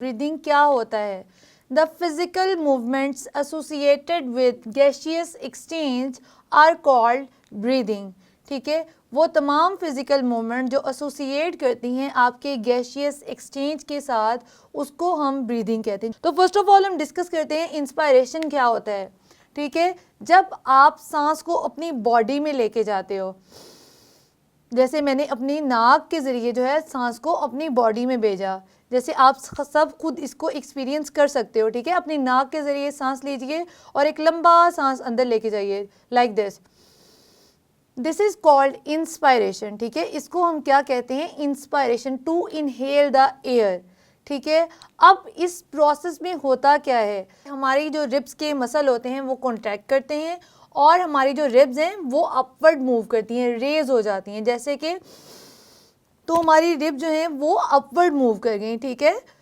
Breathing क्या होता है? The physical movements associated with gaseous exchange are called breathing. ठीक है, वो तमाम फिजिकल मूवमेंट जो एसोसिएट करती हैं आपके गैसियस एक्सचेंज के साथ, उसको हम ब्रीदिंग कहते हैं। तो फर्स्ट ऑफ ऑल हम डिस्कस करते हैं इंस्पायरेशन क्या होता है। ठीक है, जब आप सांस को अपनी बॉडी में लेके जाते हो, जैसे मैंने अपनी नाक के ज़रिए जो है सांस को अपनी बॉडी में भेजा, जैसे आप सब खुद इसको एक्सपीरियंस कर सकते हो। ठीक है, अपनी नाक के ज़रिए सांस लीजिए और एक लंबा सांस अंदर लेके जाइए, like this is called inspiration. ठीक है, इसको हम क्या कहते हैं? Inspiration, to inhale the air. ठीक है, अब इस प्रोसेस में होता क्या है, हमारी जो रिब्स के मसल होते हैं वो कॉन्ट्रैक्ट करते हैं और हमारी जो रिब्स हैं वो अपवर्ड मूव करती हैं, रेज हो जाती हैं, जैसे कि तो हमारी रिब जो है वो अपवर्ड मूव कर गई। ठीक है,